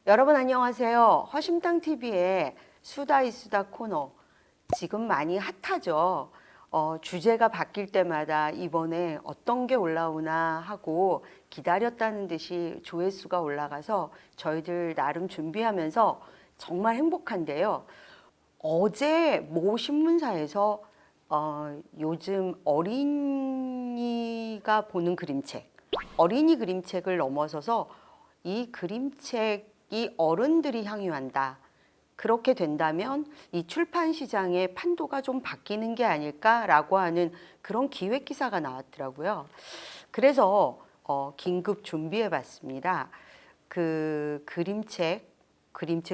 여러분 안녕하세요. 허심탕TV의 수다이수다 코너. 지금 많이 핫하죠. 주제가 바뀔 때마다 이번에 어떤 게 올라오나 하고 기다렸다는 듯이 조회수가 올라가서 저희들 나름 준비하면서 정말 행복한데요. 어제 모 신문사에서 요즘 어린이가 보는 그림책, 어린이 그림책을 넘어서서 이 그림책이 어른들이 향유한다. 그렇게 된다면 이 출판 시장의 판도가 좀 바뀌는 게 아닐까라고 하는 그런 기획 기사가 나왔더라고요. 그래서 긴급 준비해 봤습니다. 그 그림책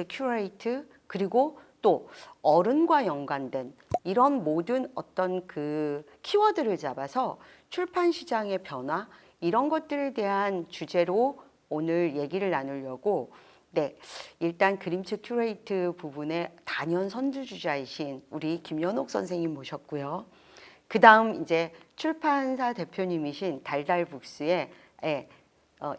큐레이트, 그리고 또 어른과 연관된 이런 모든 어떤 그 키워드를 잡아서 출판 시장의 변화, 이런 것들에 대한 주제로 오늘 얘기를 나누려고, 네, 일단 그림책 큐레이트 부분에 단연 선두주자이신 우리 김연옥 선생님 모셨고요. 그 다음 이제 출판사 대표님이신 달달북스의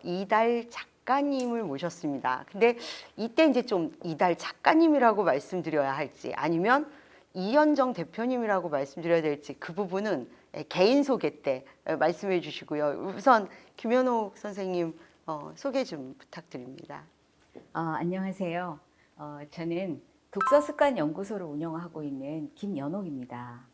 이달 작가님을 모셨습니다. 근데 이때 이제 좀 이달 작가님이라고 말씀드려야 할지 아니면 이현정 대표님이라고 말씀드려야 될지 그 부분은 개인 소개 때 말씀해 주시고요. 우선 김연옥 선생님 소개 좀 부탁드립니다. 안녕하세요. 저는 독서습관연구소를 운영하고 있는 김연옥입니다.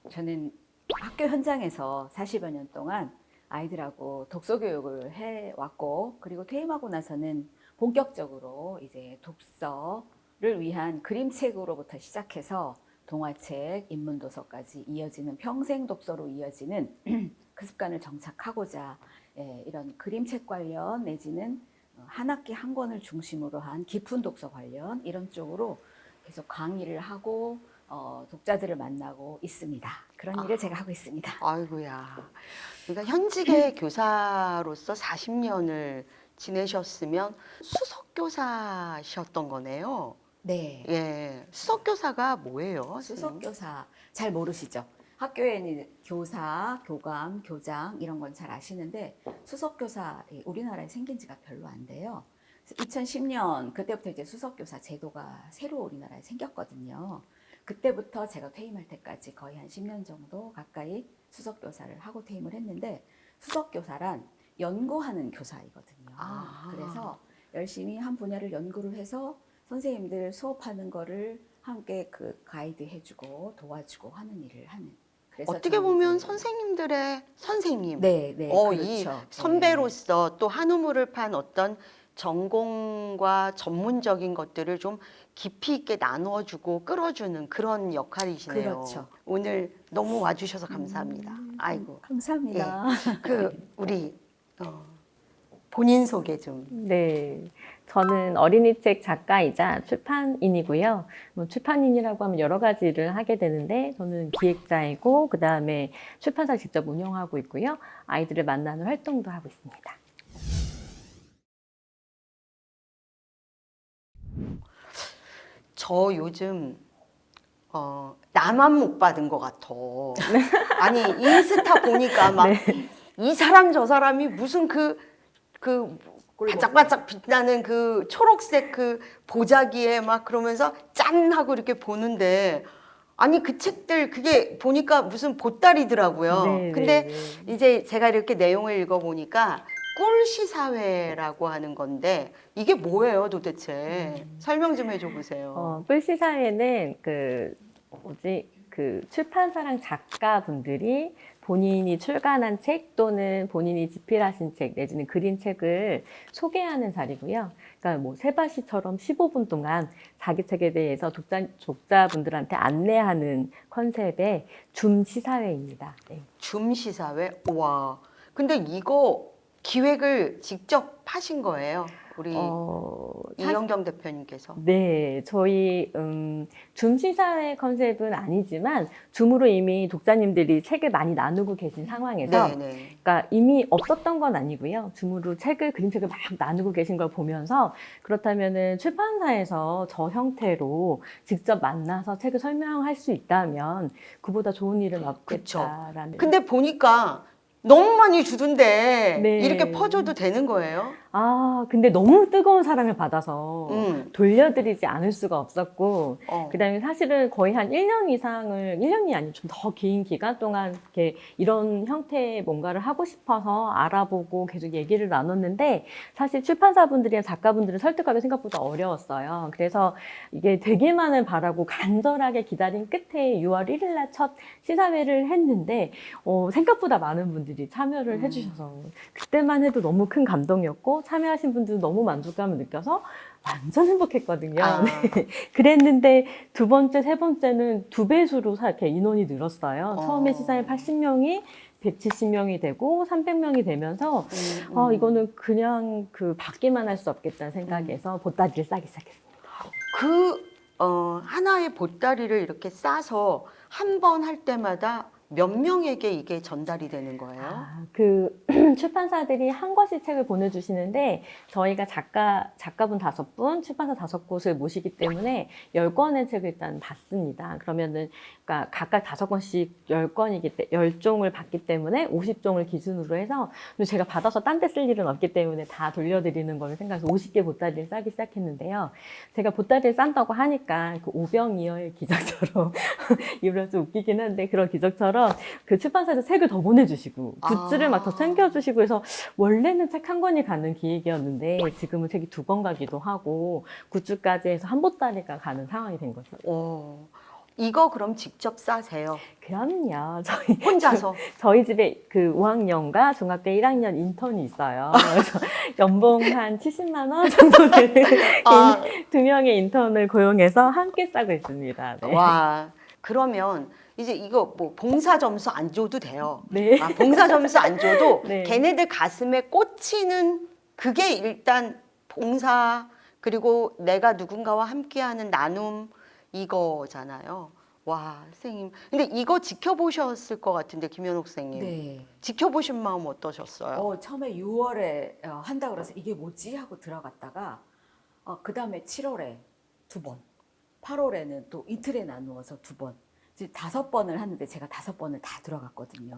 저는 학교 현장에서 40여 년 동안 아이들하고 독서 교육을 해왔고, 그리고 퇴임하고 나서는 본격적으로 이제 독서를 위한 그림책으로부터 시작해서 동화책, 인문도서까지 이어지는 평생 독서로 이어지는 그 습관을 정착하고자 이런 그림책 관련 내지는 한 학기 한 권을 중심으로 한 깊은 독서 관련 이런 쪽으로 계속 강의를 하고 독자들을 만나고 있습니다. 그런 일을 제가 하고 있습니다. 아이고야. 그러니까 현직의 교사로서 40년을 지내셨으면 수석교사셨던 거네요. 네. 예. 수석교사가 뭐예요? 선생님? 수석교사 잘 모르시죠? 학교에는 교사, 교감, 교장 이런 건 잘 아시는데 수석교사 우리나라에 생긴 지가 별로 안 돼요. 2010년 그때부터 이제 수석교사 제도가 새로 우리나라에 생겼거든요. 그때부터 제가 퇴임할 때까지 거의 한 10년 정도 가까이 수석교사를 하고 퇴임을 했는데, 수석교사란 연구하는 교사이거든요. 그래서 열심히 한 분야를 연구를 해서 선생님들 수업하는 거를 함께 그 가이드 해주고 도와주고 하는 일을 하는. 그래서 어떻게 보면 선생님들의 선생님. 네, 네, 이 그렇죠. 선배로서 또 한 우물을 판 어떤 전공과 전문적인 것들을 좀 깊이 있게 나누어주고 끌어주는 그런 역할이시네요. 그렇죠. 오늘 너무 와주셔서 감사합니다. 아이고. 감사합니다. 우리 본인 소개 좀. 네, 저는 어린이책 작가이자 출판인이고요. 출판인이라고 하면 여러 가지 일을 하게 되는데, 저는 기획자이고 그 다음에 출판사 직접 운영하고 있고요. 아이들을 만나는 활동도 하고 있습니다. 저 요즘 나만 못 받은 것 같아. 아니 인스타 보니까 막 이 사람 저 사람이 무슨 그 반짝반짝 빛나는 그 초록색 그 보자기에 막 그러면서 짠 하고 이렇게 보는데, 아니 그 책들 그게 보니까 무슨 보따리더라고요. 네, 근데 네. 이제 제가 이렇게 내용을 읽어보니까 꿀시사회라고 하는 건데 이게 뭐예요 도대체? 설명 좀 해줘 보세요. 뿔시사회는 출판사랑 작가분들이 본인이 출간한 책 또는 본인이 집필하신 책 내지는 그린 책을 소개하는 자리고요. 그러니까 뭐 세바시처럼 15분 동안 자기 책에 대해서 독자분들한테 안내하는 컨셉의 줌 시사회입니다. 네. 줌 시사회? 와. 근데 이거 기획을 직접 하신 거예요, 우리 이영경 대표님께서. 네, 저희 줌 시사회 컨셉은 아니지만 줌으로 이미 독자님들이 책을 많이 나누고 계신 상황에서 네, 네. 그러니까 이미 없었던 건 아니고요. 줌으로 그림책을 막 나누고 계신 걸 보면서 그렇다면은 출판사에서 저 형태로 직접 만나서 책을 설명할 수 있다면 그보다 좋은 일은 없겠다라는. 근데 보니까 너무 많이 주던데 네. 이렇게 퍼줘도 되는 거예요? 근데 너무 뜨거운 사랑을 받아서 음. 돌려드리지 않을 수가 없었고, 어. 그 다음에 사실은 거의 한 1년 이상을, 1년이 아니고 좀 더 긴 기간 동안 이렇게 이런 형태의 뭔가를 하고 싶어서 알아보고 계속 얘기를 나눴는데, 사실 출판사분들이나 작가분들을 설득하기 생각보다 어려웠어요. 그래서 이게 되기만을 바라고 간절하게 기다린 끝에 6월 1일 날 첫 시사회를 했는데, 생각보다 많은 분들이 참여를 해주셔서, 그때만 해도 너무 큰 감동이었고, 참여하신 분들도 너무 만족감을 느껴서 완전 행복했거든요. 아. 네. 그랬는데 두 번째, 세 번째는 두 배수로 이렇게 인원이 늘었어요. 처음에 시사회 80명이 170명이 되고 300명이 되면서 이거는 그냥 받기만 할 수 없겠다는 생각에서 보따리를 싸기 시작했습니다. 하나의 보따리를 이렇게 싸서 한 번 할 때마다 몇 명에게 이게 전달이 되는 거예요? 출판사들이 한 권씩 책을 보내주시는데 저희가 작가분 5분, 출판사 5곳을 모시기 때문에 10권의 책을 일단 받습니다. 그러면은 그러니까 각각 5권씩 10종을 받기 때문에 50종을 기준으로 해서 제가 받아서 딴 데 쓸 일은 없기 때문에 다 돌려드리는 걸 생각해서 50개 보따리를 싸기 시작했는데요. 제가 보따리를 싼다고 하니까 그 오병이어의 기적처럼 이유가 좀 웃기긴 한데 그런 기적처럼 그 출판사에서 책을 더 보내주시고 굿즈를 막 더 챙겨주시고 해서 원래는 책 한 권이 가는 기획이었는데 지금은 책이 2권 가기도 하고 굿즈까지 해서 한 보따리가 가는 상황이 된 거죠. 이거 그럼 직접 싸세요? 그럼요. 혼자서? 저희 집에 5학년과 중학교 1학년 인턴이 있어요. 그래서 연봉 한 70만 원 정도 되는 2명의 인턴을 고용해서 함께 싸고 있습니다. 네. 와, 그러면 이제 이거 뭐 봉사 점수 안 줘도 돼요. 네. 봉사 점수 안 줘도 네. 걔네들 가슴에 꽂히는 그게 일단 봉사 그리고 내가 누군가와 함께하는 나눔 이거잖아요. 와, 선생님. 근데 이거 지켜보셨을 것 같은데 김현옥 선생님. 네. 지켜보신 마음 어떠셨어요? 처음에 6월에 한다 그래서 이게 뭐지 하고 들어갔다가 그 다음에 7월에 2번, 8월에는 또 이틀에 나누어서 2번, 이제 5번을 하는데 제가 5번을 다 들어갔거든요.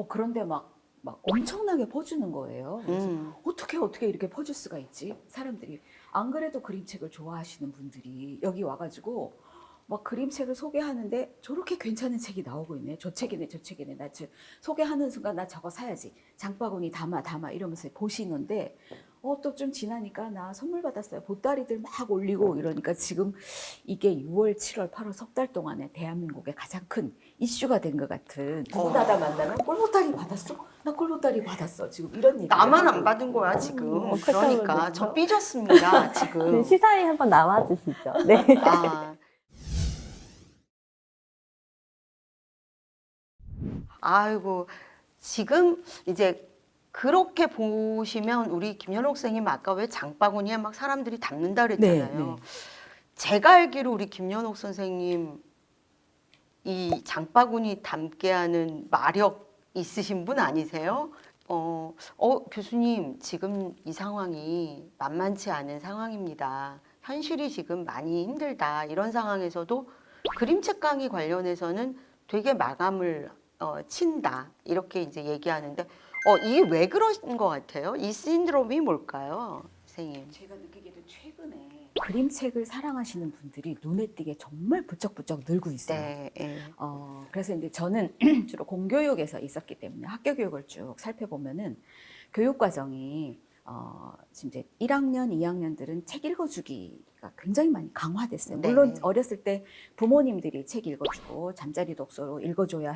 그런데 막 엄청나게 퍼주는 거예요. 그래서 어떻게 이렇게 퍼줄 수가 있지? 사람들이 안 그래도 그림책을 좋아하시는 분들이 여기 와가지고 막 그림책을 소개하는데 저렇게 괜찮은 책이 나오고 있네. 저 책이네. 나 소개하는 순간 나 저거 사야지. 장바구니 담아 이러면서 보시는데 또 좀 지나니까 나 선물 받았어요. 보따리들 막 올리고 이러니까 지금 이게 6월, 7월, 8월 석 달 동안에 대한민국의 가장 큰 이슈가 된 것 같은 누구나다 만나면 꿀보따리 받았어? 나 꿀보따리 받았어. 지금 이런 얘기. 나만 안 받은 거야 지금. 그러니까 그렇죠. 저 삐졌습니다 지금. 시사에 한번 나와 주시죠. 네. 아이고 지금 이제 그렇게 보시면 우리 김현옥 선생님 아까 왜 장바구니에 막 사람들이 담는다 그랬잖아요. 네. 제가 알기로 우리 김현옥 선생님 이 장바구니 담게 하는 마력 있으신 분 아니세요? 교수님 지금 이 상황이 만만치 않은 상황입니다. 현실이 지금 많이 힘들다. 이런 상황에서도 그림책 강의 관련해서는 되게 마감을 친다. 이렇게 이제 얘기하는데 이게 왜 그런 것 같아요? 이 신드롬이 뭘까요, 선생님? 제가 느끼기에도 최근에 그림책을 사랑하시는 분들이 눈에 띄게 정말 부쩍부쩍 늘고 있어요. 네, 네. 그래서 이제 저는 주로 공교육에서 있었기 때문에 학교 교육을 쭉 살펴보면은 교육 과정이 지금 이제 1학년, 2학년들은 책 읽어주기가 굉장히 많이 강화됐어요. 물론 네. 어렸을 때 부모님들이 책 읽어주고 잠자리 독서로 읽어줘야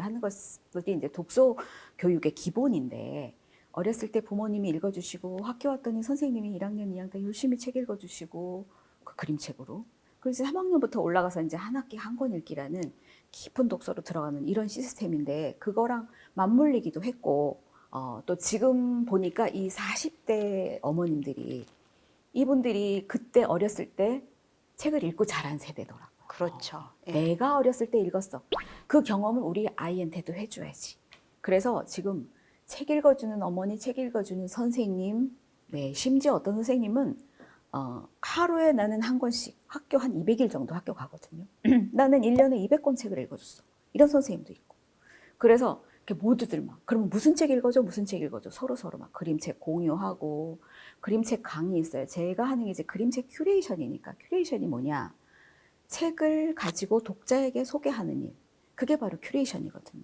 하는 것들이 이제 독서 교육의 기본인데 어렸을 때 부모님이 읽어주시고 학교 왔더니 선생님이 1학년, 2학년 때 열심히 책 읽어주시고 그 그림책으로 그래서 3학년부터 올라가서 이제 한 학기 한 권 읽기라는 깊은 독서로 들어가는 이런 시스템인데 그거랑 맞물리기도 했고 또 지금 보니까 이 40대 어머님들이 이분들이 그때 어렸을 때 책을 읽고 자란 세대더라고요. 그렇죠. 예. 내가 어렸을 때 읽었어. 그 경험을 우리 아이한테도 해줘야지. 그래서 지금 책 읽어주는 어머니, 책 읽어주는 선생님, 네, 심지어 어떤 선생님은 하루에 나는 한 권씩 학교 한 200일 정도 학교 가거든요. 나는 1년에 200권 책을 읽어줬어. 이런 선생님도 있고. 그래서 이렇게 모두들 막 그러면 무슨 책 읽어줘? 무슨 책 읽어줘? 서로 막 그림책 공유하고 그림책 강의 있어요. 제가 하는 게 이제 그림책 큐레이션이니까 큐레이션이 뭐냐? 책을 가지고 독자에게 소개하는 일. 그게 바로 큐레이션이거든요.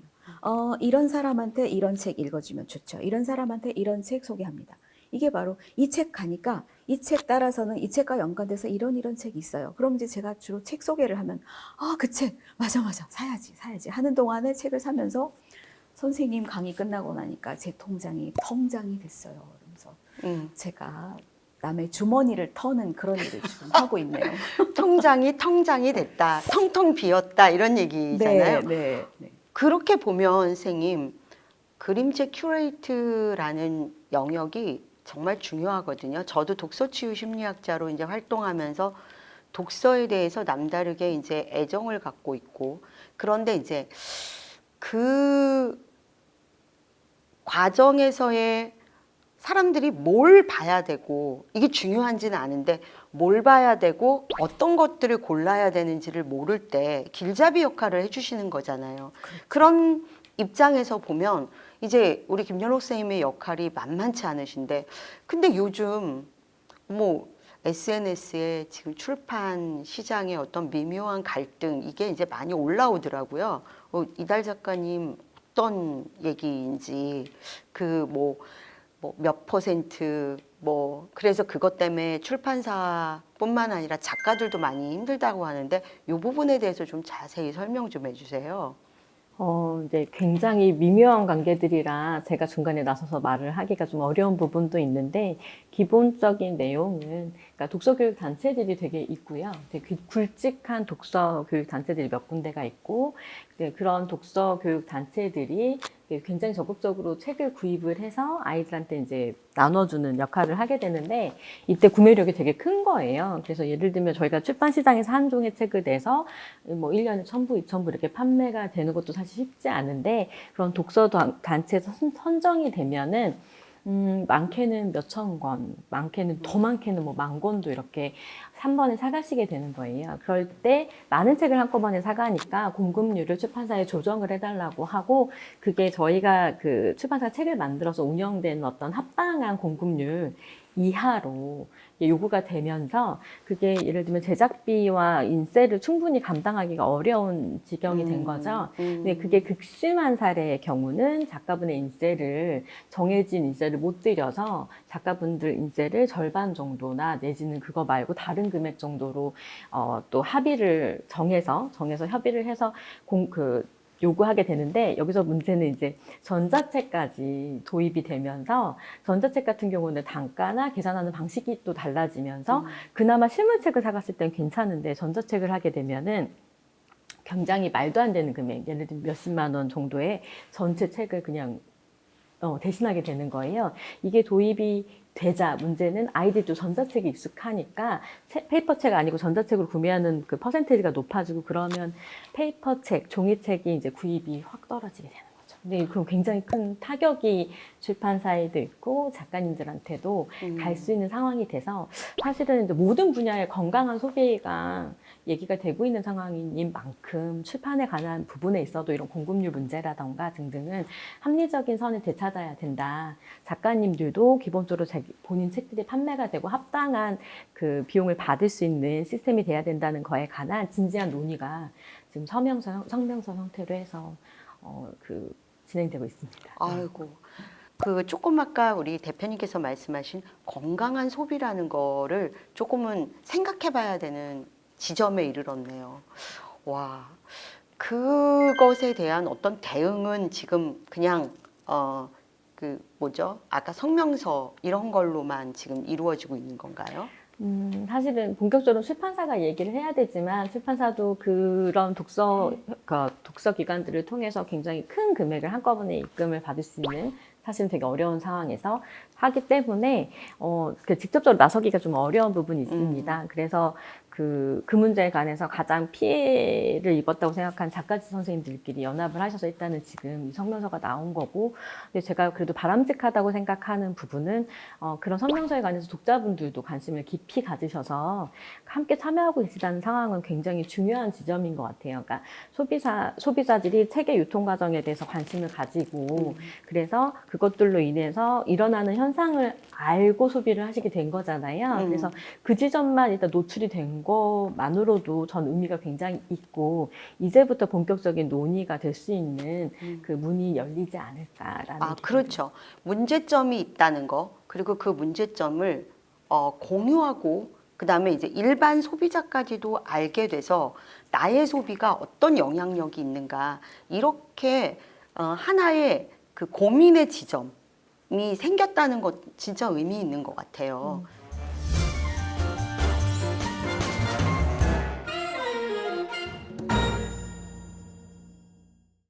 이런 사람한테 이런 책 읽어주면 좋죠. 이런 사람한테 이런 책 소개합니다. 이게 바로 이 책 가니까 이 책 따라서는 이 책과 연관돼서 이런 책이 있어요. 그럼 이제 제가 주로 책 소개를 하면 그 책 맞아 사야지 하는 동안에 책을 사면서 선생님 강의 끝나고 나니까 제 통장이 텅장이 됐어요. 그러면서 제가 남의 주머니를 터는 그런 일을 지금 하고 있네요. 통장이 됐다, 텅텅 비었다 이런 얘기잖아요. 네. 그렇게 보면 선생님 그림책 큐레이트라는 영역이 정말 중요하거든요. 저도 독서치유 심리학자로 이제 활동하면서 독서에 대해서 남다르게 이제 애정을 갖고 있고, 그런데 이제 그 과정에서의 사람들이 뭘 봐야 되고 이게 중요한지는 아는데 뭘 봐야 되고 어떤 것들을 골라야 되는지를 모를 때 길잡이 역할을 해주시는 거잖아요. 그런 입장에서 보면 이제 우리 김연옥 선생님의 역할이 만만치 않으신데, 근데 요즘 뭐 SNS에 지금 출판 시장의 어떤 미묘한 갈등 이게 이제 많이 올라오더라고요. 이달 작가님 어떤 얘기인지 그 뭐 몇 퍼센트 그래서 그것 때문에 출판사뿐만 아니라 작가들도 많이 힘들다고 하는데 이 부분에 대해서 좀 자세히 설명 좀 해주세요. 이제 굉장히 미묘한 관계들이라 제가 중간에 나서서 말을 하기가 좀 어려운 부분도 있는데, 기본적인 내용은 그러니까 독서교육 단체들이 되게 있고요. 되게 굵직한 독서교육 단체들이 몇 군데가 있고, 그런 독서교육 단체들이 굉장히 적극적으로 책을 구입을 해서 아이들한테 이제 나눠주는 역할을 하게 되는데, 이때 구매력이 되게 큰 거예요. 그래서 예를 들면 저희가 출판시장에서 한 종의 책을 내서 뭐 1년에 1,000부, 2,000부 이렇게 판매가 되는 것도 사실 쉽지 않은데, 그런 독서 단체에서 선정이 되면은 많게는 몇천 권, 많게는 더 많게는 뭐 10,000권도 이렇게 한 번에 사가시게 되는 거예요. 그럴 때 많은 책을 한꺼번에 사가니까 공급률을 출판사에 조정을 해달라고 하고, 그게 저희가 그 출판사 책을 만들어서 운영되는 어떤 합당한 공급률 이하로 요구가 되면서, 그게 예를 들면 제작비와 인세를 충분히 감당하기가 어려운 지경이 된 거죠. 근데 그게 극심한 사례의 경우는 작가분의 인세를, 정해진 인세를 못 들여서 작가분들 인세를 절반 정도나 내지는 그거 말고 다른 금액 정도로 또 합의를 정해서 협의를 해서 요구하게 되는데, 여기서 문제는 이제 전자책까지 도입이 되면서, 전자책 같은 경우는 단가나 계산하는 방식이 또 달라지면서 그나마 실물책을 사갔을 땐 괜찮은데 전자책을 하게 되면은 굉장히 말도 안 되는 금액, 예를 들면 몇십만 원 정도의 전체 책을 그냥 대신하게 되는 거예요. 이게 도입이 되자 문제는 아이들도 전자책이 익숙하니까 페이퍼책 아니고 전자책으로 구매하는 그 퍼센테이지가 높아지고, 그러면 페이퍼책, 종이책이 이제 구입이 확 떨어지게 되는 거죠. 근데 그럼 굉장히 큰 타격이 출판사에도 있고 작가님들한테도 갈 수 있는 상황이 돼서, 사실은 이제 모든 분야의 건강한 소비가 얘기가 되고 있는 상황인 만큼 출판에 관한 부분에 있어도 이런 공급률 문제라던가 등등은 합리적인 선을 되찾아야 된다. 작가님들도 기본적으로 본인 책들이 판매가 되고 합당한 그 비용을 받을 수 있는 시스템이 돼야 된다는 거에 관한 진지한 논의가 지금 성명서 형태로 해서 진행되고 있습니다. 아이고, 조금 아까 우리 대표님께서 말씀하신 건강한 소비라는 거를 조금은 생각해 봐야 되는 지점에 이르렀네요. 와, 그것에 대한 어떤 대응은 지금 그냥 아까 성명서 이런 걸로만 지금 이루어지고 있는 건가요? 사실은 본격적으로 출판사가 얘기를 해야 되지만, 출판사도 그런 독서 기관들을 통해서 굉장히 큰 금액을 한꺼번에 입금을 받을 수 있는 사실 되게 어려운 상황에서 하기 때문에 직접적으로 나서기가 좀 어려운 부분이 있습니다. 그래서 그 문제에 관해서 가장 피해를 입었다고 생각한 작가지 선생님들끼리 연합을 하셔서 일단은 지금 이 성명서가 나온 거고, 근데 제가 그래도 바람직하다고 생각하는 부분은 그런 성명서에 관해서 독자분들도 관심을 깊이 가지셔서 함께 참여하고 계시다는 상황은 굉장히 중요한 지점인 것 같아요. 그러니까 소비자들이 책의 유통 과정에 대해서 관심을 가지고 그래서 그것들로 인해서 일어나는 현상을 알고 소비를 하시게 된 거잖아요. 그래서 그 지점만 일단 노출이 된 것만으로도 전 의미가 굉장히 있고, 이제부터 본격적인 논의가 될 수 있는 그 문이 열리지 않을까라는 기대를. 그렇죠. 문제점이 있다는 거, 그리고 그 문제점을 공유하고 그다음에 이제 일반 소비자까지도 알게 돼서 나의 소비가 어떤 영향력이 있는가, 이렇게 하나의 그 고민의 지점이 생겼다는 것 진짜 의미 있는 것 같아요.